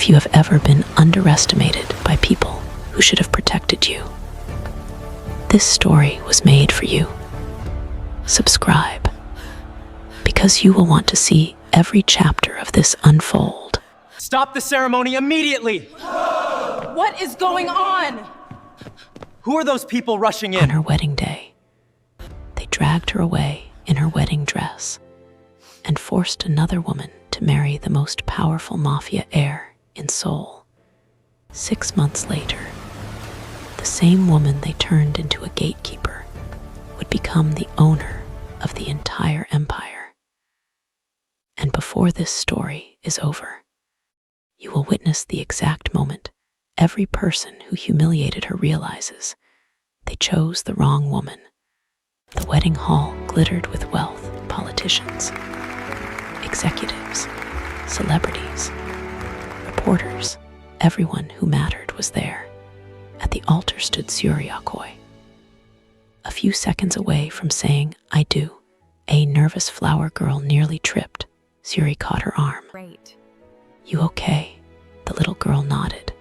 if you have ever been underestimated by people who should have protected you, this story was made for you. Subscribe, because you will want to see every chapter of this unfold. Stop the ceremony immediately! What is going on? Who are those people rushing in? On her wedding day, they dragged her away in her wedding dress and forced another woman to marry the most powerful Mafia heir in Seoul. 6 months later, the same woman they turned into a gatekeeper would become the owner of the entire empire. And before this story is over, you will witness the exact moment every person who humiliated her realizes they chose the wrong woman. The wedding hall glittered with wealth, politicians, executives, celebrities, reporters. Everyone who mattered was there. At the altar stood Zuri Okoye. A few seconds away from saying, "I do," a nervous flower girl nearly tripped. Zuri caught her arm. Great. "You okay?" The little girl nodded.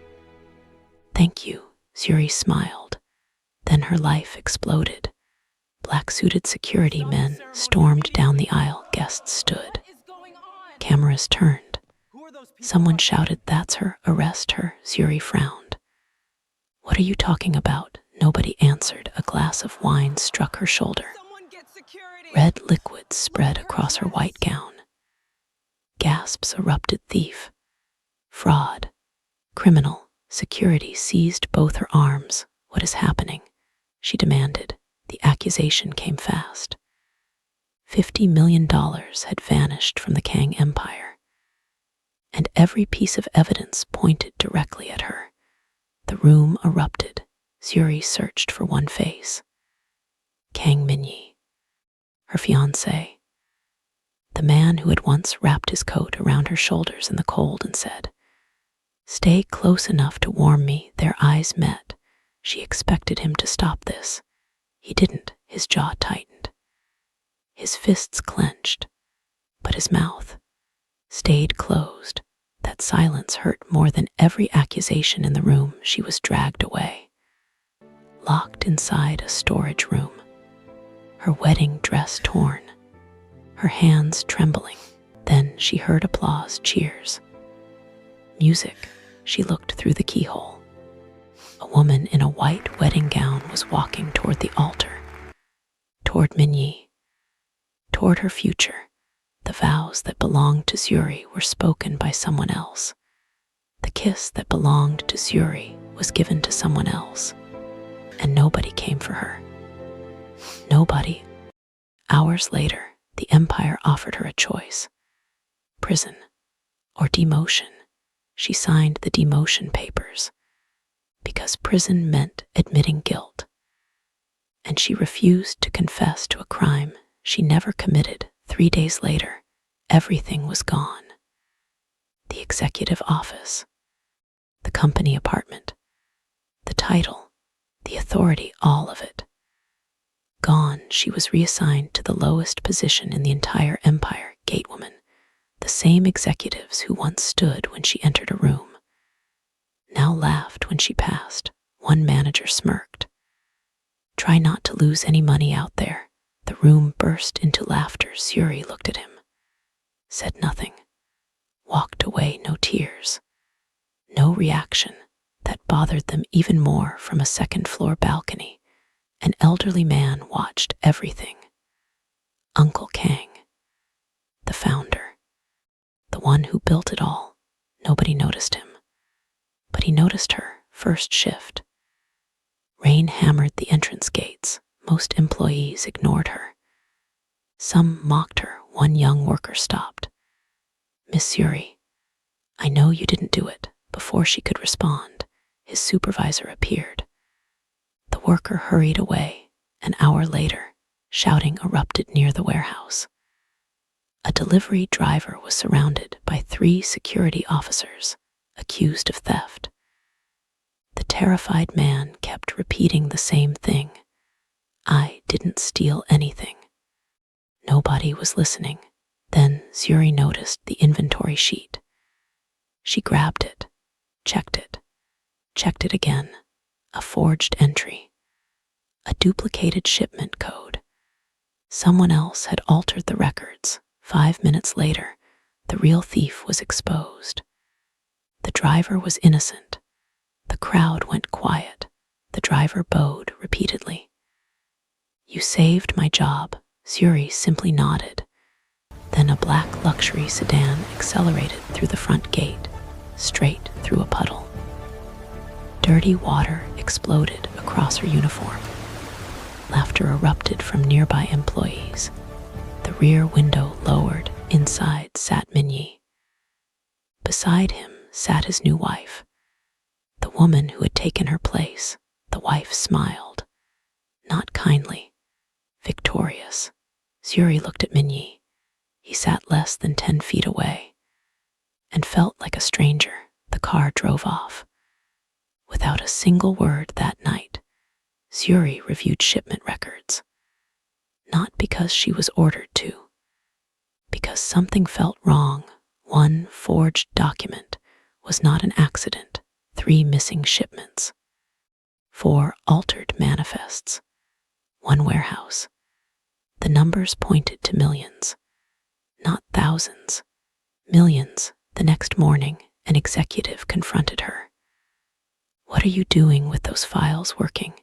"Thank you," Zuri smiled. Then her life exploded. Black-suited security men stormed down the aisle. Guests stood. Cameras turned. Someone shouted, "That's her, arrest her." Zuri frowned. "What are you talking about?" Nobody answered. A glass of wine struck her shoulder. Red liquid spread across her white gown. Gasps erupted. "Thief, fraud, criminal." Security seized both her arms. "What is happening?" she demanded. The accusation came fast. $50 million had vanished from the Kang Empire, and every piece of evidence pointed directly at her. The room erupted. Zuri searched for one face. Kang Min-Jae, her fiancé, the man who had once wrapped his coat around her shoulders in the cold and said, "Stay close enough to warm me." Their eyes met. She expected him to stop this. He didn't. His jaw tightened. His fists clenched, but his mouth stayed closed. That silence hurt more than every accusation in the room. She was dragged away, locked inside a storage room, her wedding dress torn, her hands trembling. Then she heard applause, cheers, music. She looked through the keyhole. A woman in a white wedding gown was walking toward the altar, toward Min-Jae, toward her future. The vows that belonged to Zuri were spoken by someone else. The kiss that belonged to Zuri was given to someone else, and nobody came for her. Nobody. Hours later, the Empire offered her a choice: prison or demotion. She signed the demotion papers because prison meant admitting guilt, and she refused to confess to a crime she never committed. 3 days later, everything was gone. The executive office, the company apartment, the title, the authority, all of it. Gone. She was reassigned to the lowest position in the entire empire, gatewoman. The same executives who once stood when she entered a room now laughed when she passed. One manager smirked. "Try not to lose any money out there." The room burst into laughter. Zuri looked at him, said nothing, walked away. No tears, no reaction. That bothered them even more. From a second-floor balcony, an elderly man watched everything. Uncle Kang, the founder, the one who built it all. Nobody noticed him, but he noticed her. First shift. Rain hammered the entrance gates. Most employees ignored her. Some mocked her. One young worker stopped. "Miss Zuri, I know you didn't do it." Before she could respond, his supervisor appeared. The worker hurried away. An hour later, shouting erupted near the warehouse. A delivery driver was surrounded by 3 security officers, accused of theft. The terrified man kept repeating the same thing: "I didn't steal anything." Nobody was listening. Then Zuri noticed the inventory sheet. She grabbed it. Checked it. Checked it again. A forged entry. A duplicated shipment code. Someone else had altered the records. 5 minutes later, the real thief was exposed. The driver was innocent. The crowd went quiet. The driver bowed repeatedly. "You saved my job," Zuri simply nodded. Then a black luxury sedan accelerated through the front gate, straight through a puddle. Dirty water exploded across her uniform. Laughter erupted from nearby employees. The rear window lowered. Inside sat Min-Jae. Beside him sat his new wife, the woman who had taken her place. The wife smiled, not kindly, victorious. Zuri looked at Min-Jae. He sat less than 10 feet away and felt like a stranger. The car drove off. Without a single word that night, Zuri reviewed shipment records. Not because she was ordered to, because something felt wrong. One forged document was not an accident. 3 missing shipments. 4 altered manifests. 1 warehouse. The numbers pointed to millions, not thousands. Millions. The next morning, an executive confronted her. "What are you doing with those files working?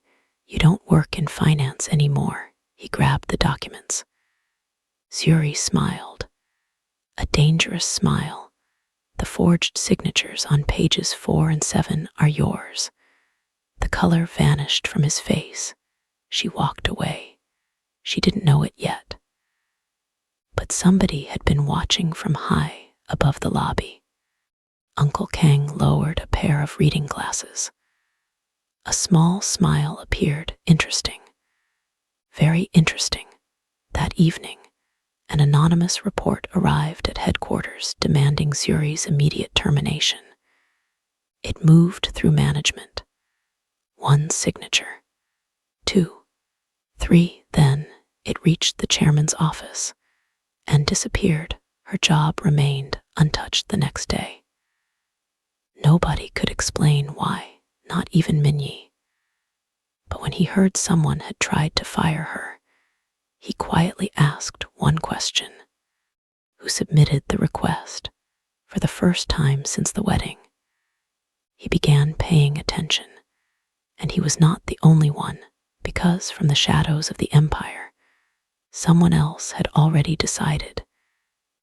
You don't work in finance anymore." He grabbed the documents. Zuri smiled. A dangerous smile. "The forged signatures on pages 4 and 7 are yours." The color vanished from his face. She walked away. She didn't know it yet. But somebody had been watching from high above the lobby. Uncle Kang lowered a pair of reading glasses. A small smile appeared. Interesting. Very interesting. That evening, an anonymous report arrived at headquarters demanding Zuri's immediate termination. It moved through management. 1 signature. 2. 3. Then it reached the chairman's office and disappeared. Her job remained untouched the next day. Nobody could explain why, not even Min-Jae. But when he heard someone had tried to fire her, he quietly asked one question: who submitted the request? For the first time since the wedding, he began paying attention, and he was not the only one, because from the shadows of the Empire, someone else had already decided.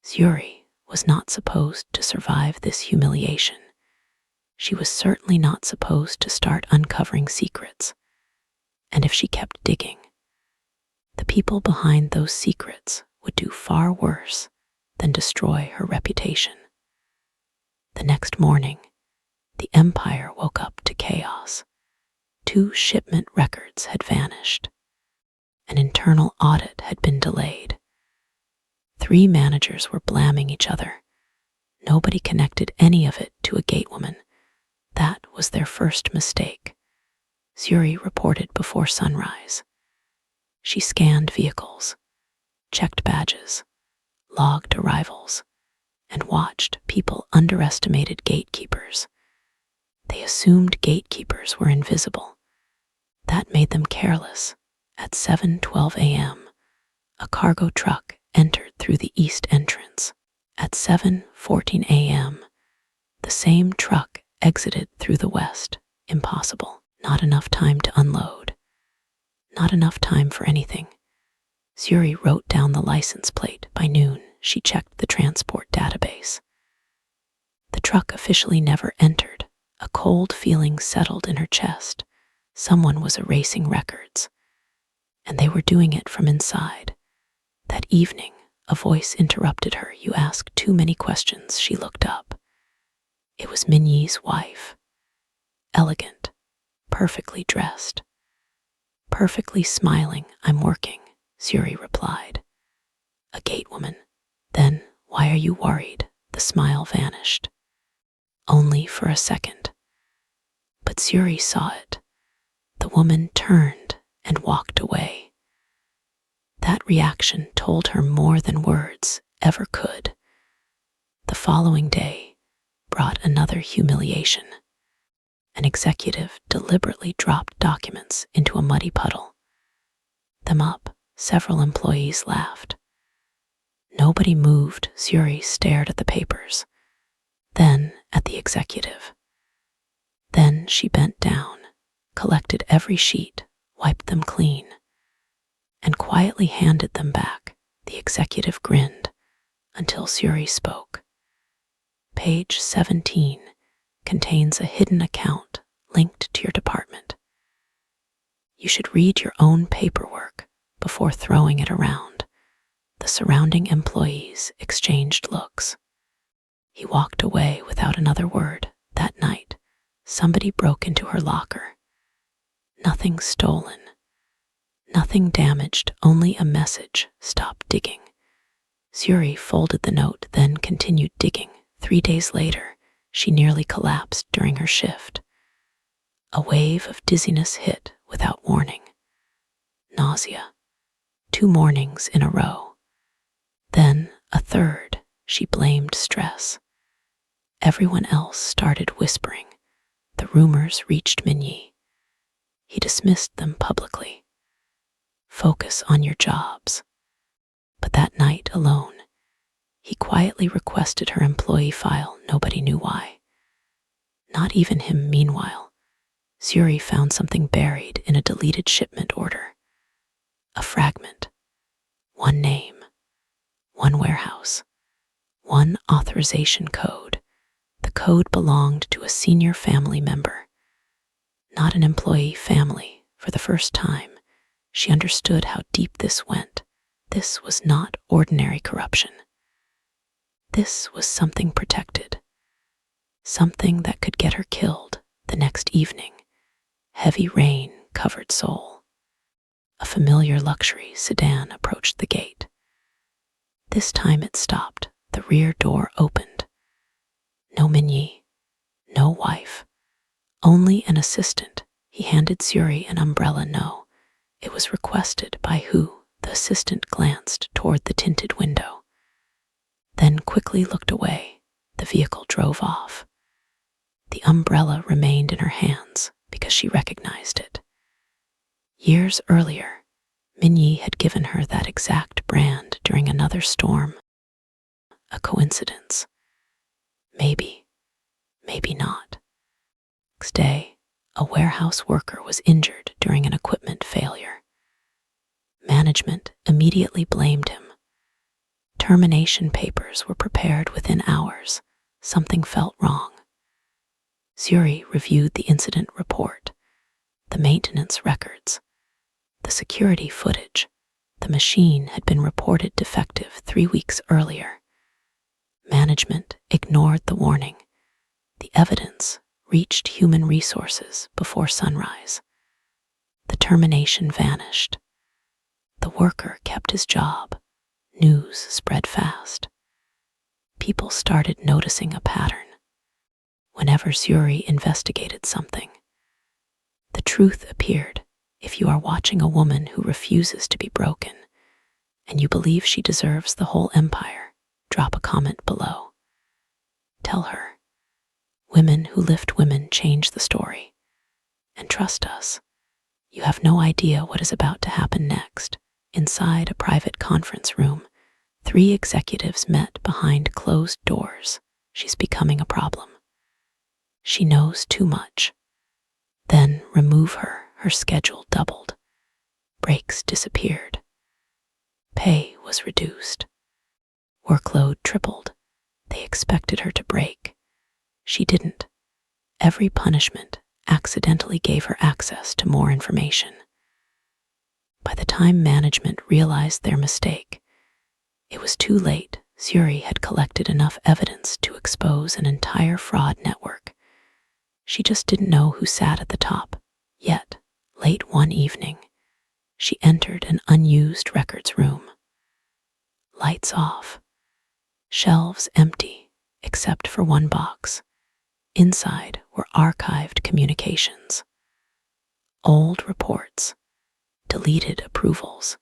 Zuri was not supposed to survive this humiliation. She was certainly not supposed to start uncovering secrets. And if she kept digging, the people behind those secrets would do far worse than destroy her reputation. The next morning, the Empire woke up to chaos. 2 shipment records had vanished. An internal audit had been delayed. 3 managers were blaming each other. Nobody connected any of it to a gatewoman. That was their first mistake. Zuri reported before sunrise. She scanned vehicles, checked badges, logged arrivals, and watched people underestimated gatekeepers. They assumed gatekeepers were invisible. That made them careless. At 7:12 a.m., a cargo truck entered through the east entrance. At 7:14 a.m., the same truck exited through the west. Impossible. Not enough time to unload. Not enough time for anything. Zuri wrote down the license plate. By noon, she checked the transport database. The truck officially never entered. A cold feeling settled in her chest. Someone was erasing records, and they were doing it from inside. That evening, a voice interrupted her. "You ask too many questions." She looked up. It was Min-Jae's wife. Elegant, perfectly dressed, perfectly smiling. "I'm working," Zuri replied. "A gatewoman. Then why are you worried?" The smile vanished. Only for a second. But Zuri saw it. The woman turned and walked away. That reaction told her more than words ever could. The following day brought another humiliation. an executive deliberately dropped documents into a muddy puddle. Them up, several employees laughed. Nobody moved. Zuri stared at the papers, then at the executive. Then she bent down, collected every sheet, wiped them clean, and quietly handed them back. The executive grinned until Zuri spoke. Page 17 contains a hidden account linked to your department. You should read your own paperwork before throwing it around. The surrounding employees exchanged looks. He walked away without another word. That night, somebody broke into her locker. Nothing stolen, nothing damaged, only a message: stop digging. Zuri folded the note, then continued digging. 3 days later, she nearly collapsed during her shift. A wave of dizziness hit without warning. Nausea. 2 mornings in a row. Then a third. She blamed stress. Everyone else started whispering. The rumors reached Min-Jae. He dismissed them publicly. Focus on your jobs. But that night alone, he quietly requested her employee file. Nobody knew why. Not even him. Meanwhile, Zuri found something buried in a deleted shipment order. A fragment. One name. One warehouse. One authorization code. The code belonged to a senior family member. Not an employee. Family. For the first time, she understood how deep this went. This was not ordinary corruption. This was something protected. Something that could get her killed the next evening. Heavy rain covered Seoul. A familiar luxury sedan approached the gate. This time it stopped. The rear door opened. No Min-Jae, no wife, only an assistant. He handed Zuri an umbrella. No, it was requested by who? The assistant glanced toward the tinted window, then quickly looked away. The vehicle drove off. The umbrella remained in her hands because she recognized it. Years earlier, Min-Jae had given her that exact brand during another storm. A coincidence? Maybe, maybe not. Next day, a warehouse worker was injured during an equipment failure. Management immediately blamed him. Termination papers were prepared within hours. Something felt wrong. Zuri reviewed the incident report, the maintenance records, the security footage. The machine had been reported defective 3 weeks earlier. Management ignored the warning. The evidence reached human resources before sunrise. The termination vanished. The worker kept his job. News spread fast. People started noticing a pattern. Whenever Zuri investigated something, the truth appeared. If you are watching a woman who refuses to be broken, and you believe she deserves the whole empire, drop a comment below. Tell her, women who lift women change the story. And trust us, you have no idea what is about to happen next. Inside a private conference room, 3 executives met behind closed doors. She's becoming a problem. She knows too much. Then remove her. Her schedule doubled. Breaks disappeared. Pay was reduced. Workload tripled. They expected her to break. She didn't. Every punishment accidentally gave her access to more information. By the time management realized their mistake, it was too late. Zuri had collected enough evidence to expose an entire fraud network. She just didn't know who sat at the top. Yet, late one evening, she entered an unused records room. Lights off. Shelves empty, except for one box. Inside were archived communications. Old reports, deleted approvals,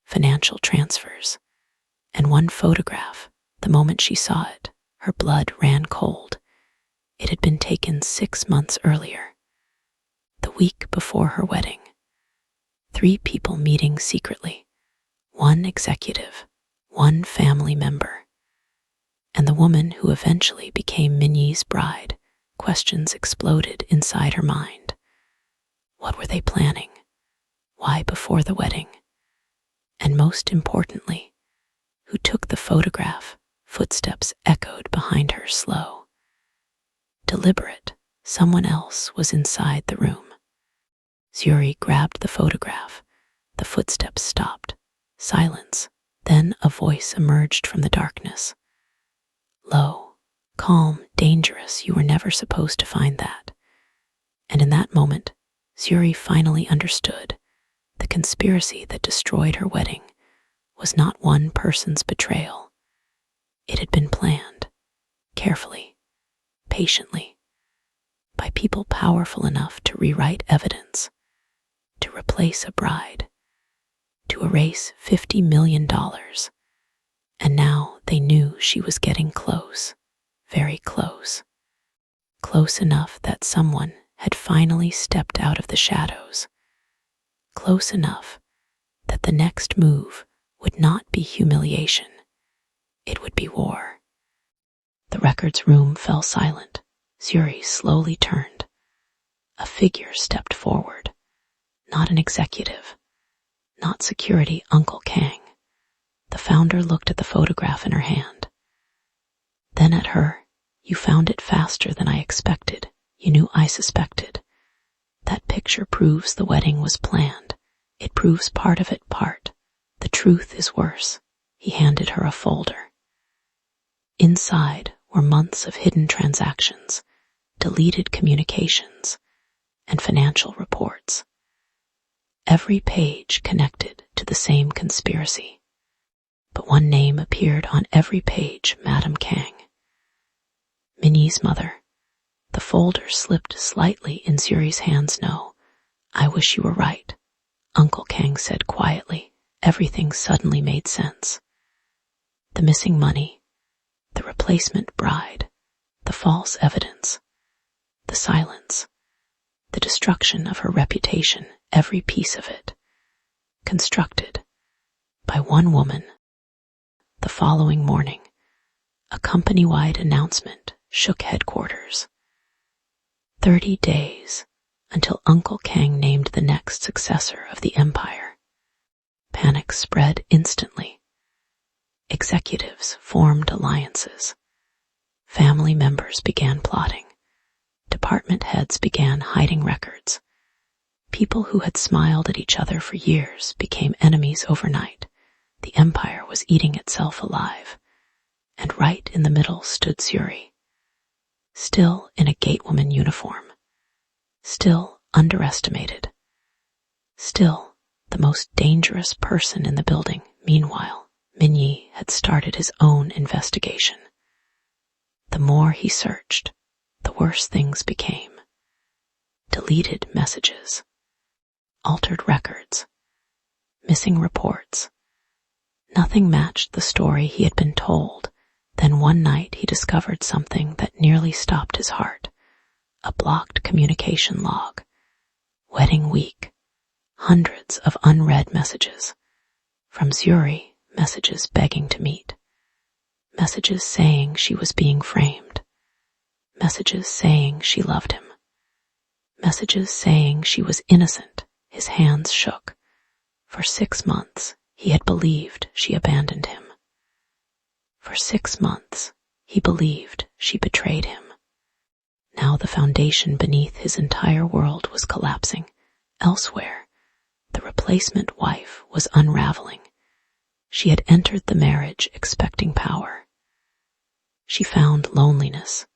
financial transfers, and one photograph. The moment she saw it, her blood ran cold. It had been taken 6 months earlier, the week before her wedding. 3 people meeting secretly, 1 executive, 1 family member, and the woman who eventually became Min-Jae's bride. Questions exploded inside her mind. What were they planning? Why before the wedding? And most importantly, who took the photograph? Footsteps echoed behind her, slow, deliberate. Someone else was inside the room. Zuri grabbed the photograph. The footsteps stopped. Silence. Then a voice emerged from the darkness. Low, calm, dangerous. You were never supposed to find that. And in that moment, Zuri finally understood. The conspiracy that destroyed her wedding was not one person's betrayal. It had been planned, carefully, patiently, by people powerful enough to rewrite evidence, to replace a bride, to erase $50 million. And now they knew she was getting close, very close. Close enough that someone had finally stepped out of the shadows. Close enough that the next move would not be humiliation. It would be war. The records room fell silent. Zuri slowly turned. A figure stepped forward. Not an executive. Not security Uncle Kang. The founder looked at the photograph in her hand. Then at her. You found it faster than I expected. You knew I suspected. That picture proves the wedding was planned. It proves part of it, part. The truth is worse. He handed her a folder. Inside were months of hidden transactions, deleted communications, and financial reports. Every page connected to the same conspiracy. But one name appeared on every page, Madame Kang. Min-Jae's mother. The folder slipped slightly in Zuri's hands. No, I wish you were right, Uncle Kang said quietly. Everything suddenly made sense. The missing money, the replacement bride, the false evidence, the silence, the destruction of her reputation, every piece of it, constructed by one woman. The following morning, a company-wide announcement shook headquarters. 30 days until Uncle Kang named the next successor of the empire. Panic spread instantly. Executives formed alliances. Family members began plotting. Department heads began hiding records. People who had smiled at each other for years became enemies overnight. The empire was eating itself alive. And right in the middle stood Zuri. Still in a gatewoman uniform. Still underestimated. Still the most dangerous person in the building. Meanwhile, Min-Jae had started his own investigation. The more he searched, the worse things became. Deleted messages, altered records, missing reports. Nothing matched the story he had been told. Then one night he discovered something that nearly stopped his heart. A blocked communication log. Wedding week. Hundreds of unread messages. From Zuri, messages begging to meet. Messages saying she was being framed. Messages saying she loved him. Messages saying she was innocent. His hands shook. For 6 months, he had believed she abandoned him. For 6 months, he believed she betrayed him. Now the foundation beneath his entire world was collapsing. Elsewhere, the replacement wife was unraveling. She had entered the marriage expecting power. She found loneliness,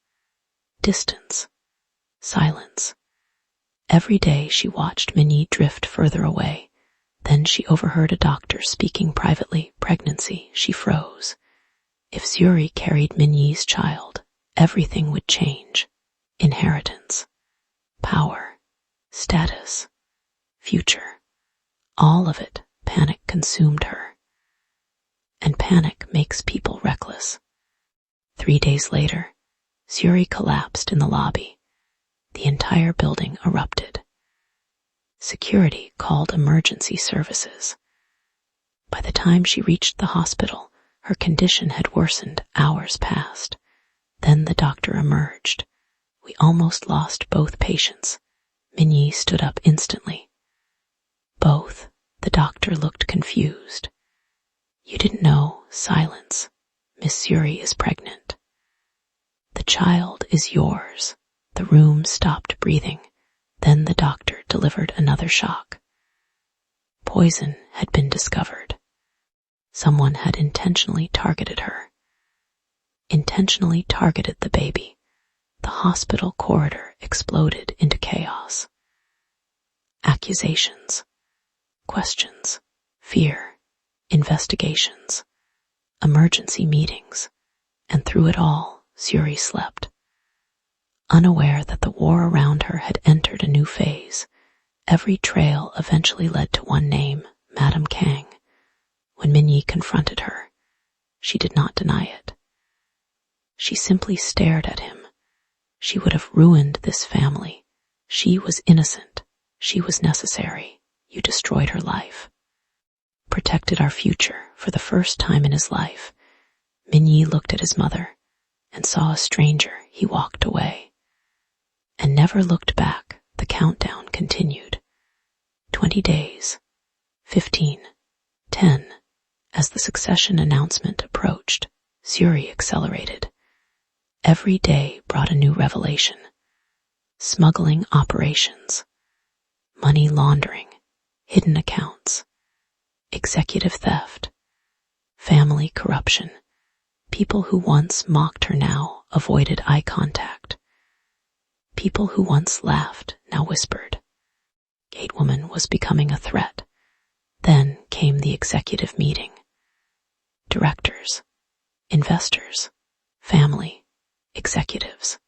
distance, silence. Every day she watched Min-Jae drift further away. Then she overheard a doctor speaking privately. Pregnancy. She froze. If Zuri carried Min-Jae's child, everything would change. Inheritance, power, status, future. All of it. Panic consumed her. And panic makes people reckless. 3 days later, Zuri collapsed in the lobby. The entire building erupted. Security called emergency services. By the time she reached the hospital, her condition had worsened hours past. Then the doctor emerged. We almost lost both patients. Min-Jae stood up instantly. Both. The doctor looked confused. You didn't know. Silence. Miss Zuri is pregnant. The child is yours. The room stopped breathing. Then the doctor delivered another shock. Poison had been discovered. Someone had intentionally targeted her. Intentionally targeted the baby. The hospital corridor exploded into chaos. Accusations, questions, fear, investigations, emergency meetings, and through it all, Zuri slept. Unaware that the war around her had entered a new phase, every trail eventually led to one name, Madame Kang. When Min-Jae confronted her, she did not deny it. She simply stared at him. She would have ruined this family. She was innocent. She was necessary. You destroyed her life. Protected our future. For the first time in his life, Min-Jae looked at his mother and saw a stranger. He walked away and never looked back. The countdown continued. 20 days, 15, 10. As the succession announcement approached, Zuri accelerated. Every day brought a new revelation. Smuggling operations, money laundering, hidden accounts, executive theft, family corruption. People who once mocked her now avoided eye contact. People who once laughed now whispered. Gatewoman was becoming a threat. Then came the executive meeting. Directors, investors, family, executives.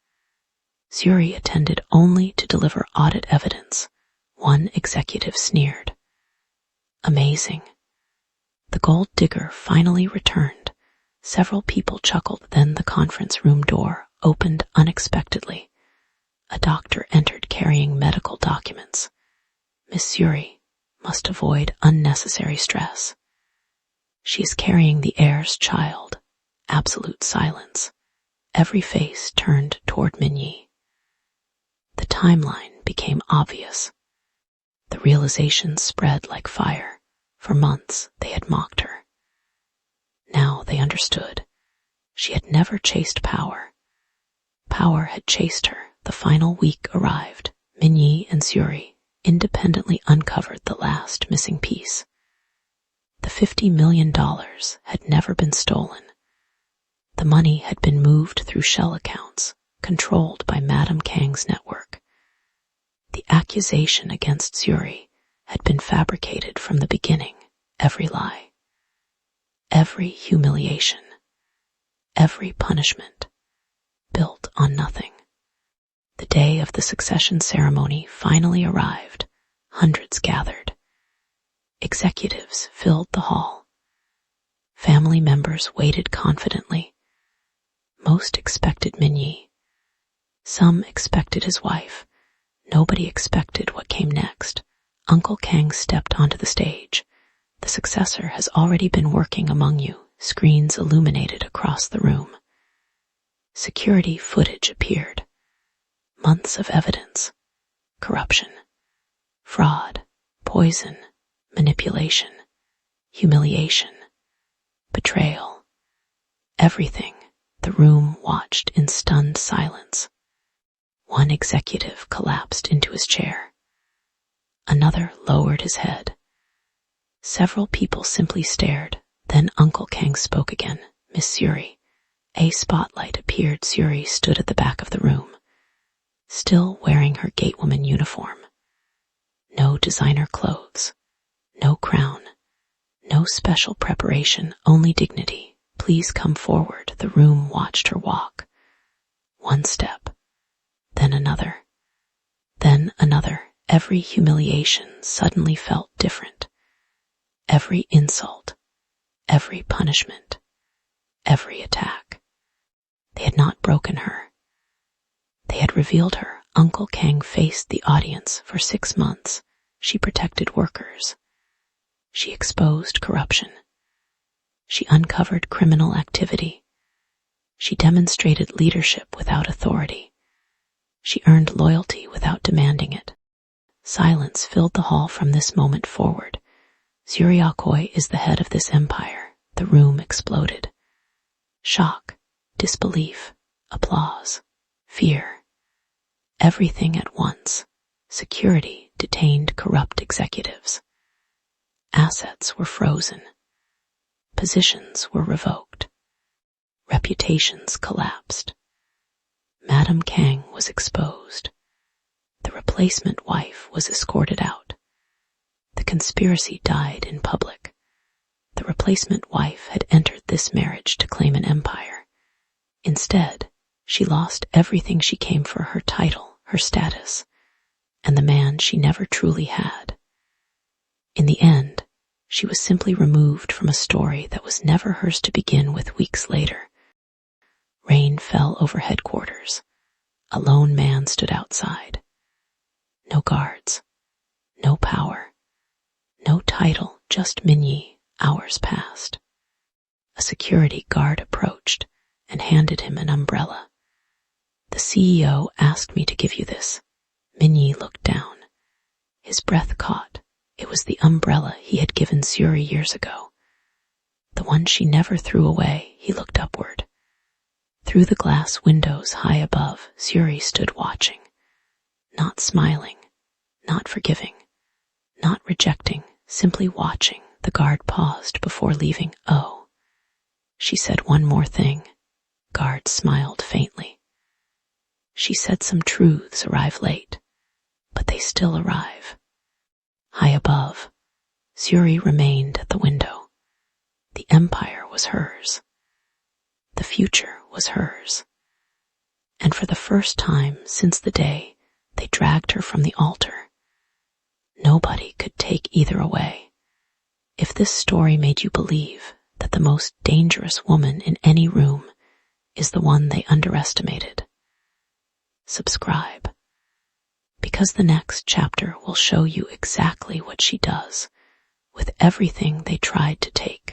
Zuri attended only to deliver audit evidence. One executive sneered. Amazing. The gold digger finally returned. Several people chuckled. Then the conference room door opened unexpectedly. A doctor entered carrying medical documents. Miss Zuri must avoid unnecessary stress. She is carrying the heir's child. Absolute silence. Every face turned toward Min-Jae. The timeline became obvious. The realization spread like fire. For months they had mocked her. Now they understood. She had never chased power. Power had chased her. The final week arrived. Min-Jae and Zuri independently uncovered the last missing piece. The $50 million had never been stolen. The money had been moved through shell accounts, controlled by Madame Kang's network. The accusation against Zuri had been fabricated from the beginning. Every lie, every humiliation, every punishment, built on nothing. The day of the succession ceremony finally arrived. Hundreds gathered. Executives filled the hall. Family members waited confidently. Most expected Min-Jae. Some expected his wife. Nobody expected what came next. Uncle Kang stepped onto the stage. The successor has already been working among you. Screens illuminated across the room. Security footage appeared. Months of evidence. Corruption. Fraud. Poison. Manipulation. Humiliation. Betrayal. Everything. The room watched in stunned silence. One executive collapsed into his chair. Another lowered his head. Several people simply stared. Then Uncle Kang spoke again. Miss Zuri. A spotlight appeared. Zuri stood at the back of the room, still wearing her gatewoman uniform. No designer clothes, no crown, no special preparation, only dignity. Please come forward. The room watched her walk. One step, then another, then another. Every humiliation suddenly felt different. Every insult, every punishment, every attack. They had not broken her. They had revealed her. Uncle Kang faced the audience for 6 months. She protected workers. She exposed corruption. She uncovered criminal activity. She demonstrated leadership without authority. She earned loyalty without demanding it. Silence filled the hall from this moment forward. Zuri Okoye is the head of this empire. The room exploded. Shock, disbelief, applause, fear. Everything at once. Security detained corrupt executives. Assets were frozen. Positions were revoked. Reputations collapsed. Madame Kang was exposed. The replacement wife was escorted out. The conspiracy died in public. The replacement wife had entered this marriage to claim an empire. Instead, she lost everything she came for: her title, her status, and the man she never truly had. In the end, she was simply removed from a story that was never hers to begin with. Weeks later, rain fell over headquarters. A lone man stood outside. No guards, no power, no title, just Min-Jae. Hours passed. A security guard approached and handed him an umbrella. "The CEO asked me to give you this." Min-Jae looked down. His breath caught. It was the umbrella he had given Zuri years ago. The one she never threw away. He looked upward. Through the glass windows high above, Zuri stood watching. Not smiling, not forgiving, not rejecting, simply watching. The guard paused before leaving. "Oh." She said one more thing. Guard smiled faintly. She said some truths arrive late, but they still arrive. High above, Zuri remained at the window. The empire was hers. The future was hers. And for the first time since the day they dragged her from the altar, nobody could take either away. If this story made you believe that the most dangerous woman in any room is the one they underestimated, subscribe, because the next chapter will show you exactly what she does with everything they tried to take.